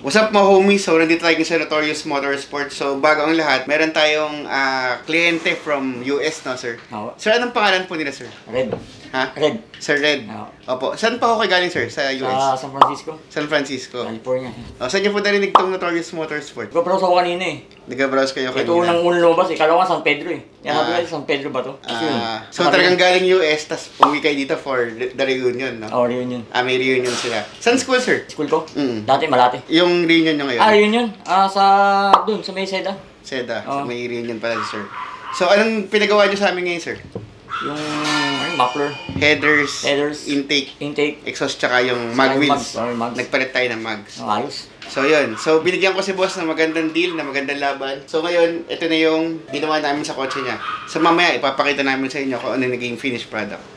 What's up mga homies? So, nandito tayo sa Notorious Motorsport. So, bago ang lahat, meron tayong kliyente from US, no, sir? Oo. Sir, anong pangalan po nila, sir? Red. Ha? Red. Sir Red? Oo. Opo. Saan pa ako kayo galing, sir? Sa US? Sa San Francisco. San Francisco. California. Oh, saan niyo po narinig itong Notorious Motorsport? Nagpa-browse ako kanina eh. Nag-browse kayo Ito kanina? unang lumabas eh. Kala ko San Pedro eh. Yan sabi ko, San Pedro ba to? So, talagang galing US, tas umuwi kayo dito for the reunion, no? Oo, reunion. May reunion sila. Saan school, sir? School ko? Dati Malate. Yung reunion nyo ngayon? Reunion? Dun, sa may Seda. Seda. So, may reunion pala, sir. So, anong pinagawa nyo sa amin ngayon, sir? Yung muffler. Headers, Intake. exhaust, tsaka yung mag wheels. Mags. Nagpalit tayo ng mags. Ayos. So, yun. So, binigyan ko si boss ng magandang deal, na magandang laban. So, ngayon, ito na yung ginawa namin sa kotse niya. So, mamaya, ipapakita namin sa inyo kung ano naging finished product.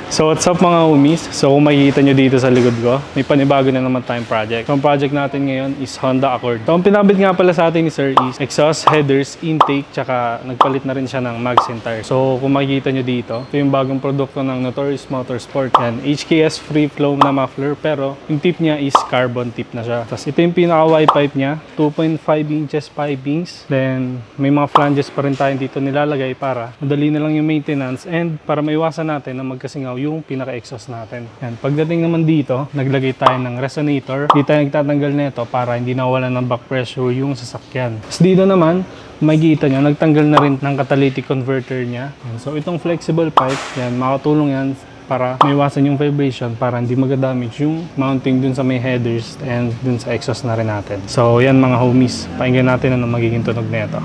So what's up mga homies? So kung makikita nyo dito sa likod ko, may panibago na naman tayong project. So ang project natin ngayon is Honda Accord. So ang pinabit nga pala sa atin ni Sir is exhaust, headers, intake, tsaka nagpalit na rin siya ng mags and tires. So kung makikita nyo dito, ito yung bagong produkto ng Notorious Motorsport. Yan, HKS free flow na muffler, pero yung tip niya is carbon tip na siya. Tapos ito yung pinaka-wide pipe niya, 2.5 inches pipings. Then may mga flanges pa rin tayo dito nilalagay para madali na lang yung maintenance and para maiwasan natin na magkasingaw yung pinaka-exhaust natin. Yan. Pagdating naman dito, naglagay tayo ng resonator. Dito tayo nagtatanggal nito para hindi nawalan ng back pressure yung sasakyan. Tapos dito naman, makikita nyo, nagtanggal na rin ng catalytic converter niya. Yan. So itong flexible pipe, yan, makatulong yan para maiwasan yung vibration, para hindi mag-damage yung mounting dun sa may headers and dun sa exhaust na rin natin. So yan mga homies, pakinggan natin ano magiging tunog nito.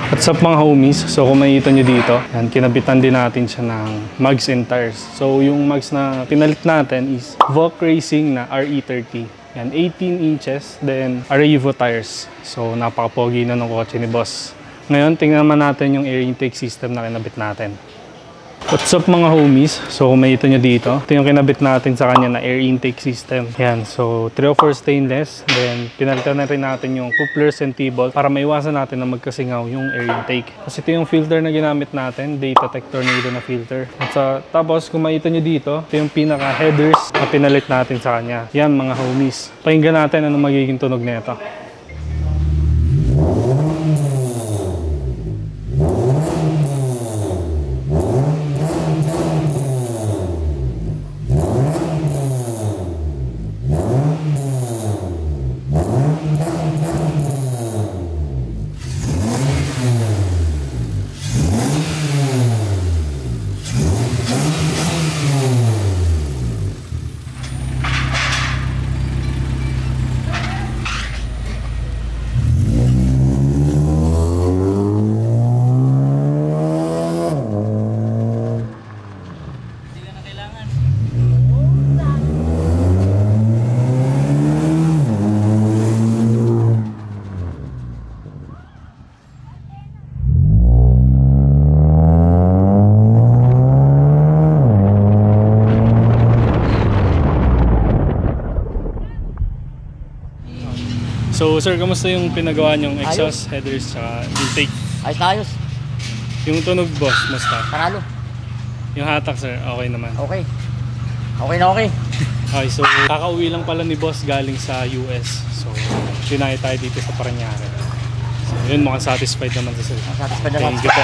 What's up mga homies? So kung makikita nyo dito, yan, kinabitan din natin siya ng mags and tires. So yung mags na pinalit natin is Volk Racing na RE30. Yan, 18 inches, then Arrivo tires. So napaka-pogi na ng kotse ni boss. Ngayon, tingnan naman natin yung air intake system na kinabit natin. What's up mga homies? So kung makikita nyo dito, ito yung kinabit natin sa kanya na air intake system. Yan, so 304 stainless. Then pinalitan na rin natin yung couplers and T-bolt para maiwasan natin na magkasingaw yung air intake. Kasi ito yung filter na ginamit natin, Datatec Tornado na filter. At tapos kung makikita nyo dito, ito yung pinaka headers na pinalit natin sa kanya. Yan mga homies. Pakinggan natin anong magiging tunog nito. So sir, kamusta yung pinagawa niyong exhaust, headers, saka intake? Ayos na ayos. Yung tunog boss, musta? Panalo. Yung hatak sir, okay naman? Okay. Okay na okay. Okay, so kakauwi lang pala ni boss galing sa US. So pinay tayo dito sa Parañaque. So yun, mukhang satisfied naman sa sir. Satisfied na Thank you po.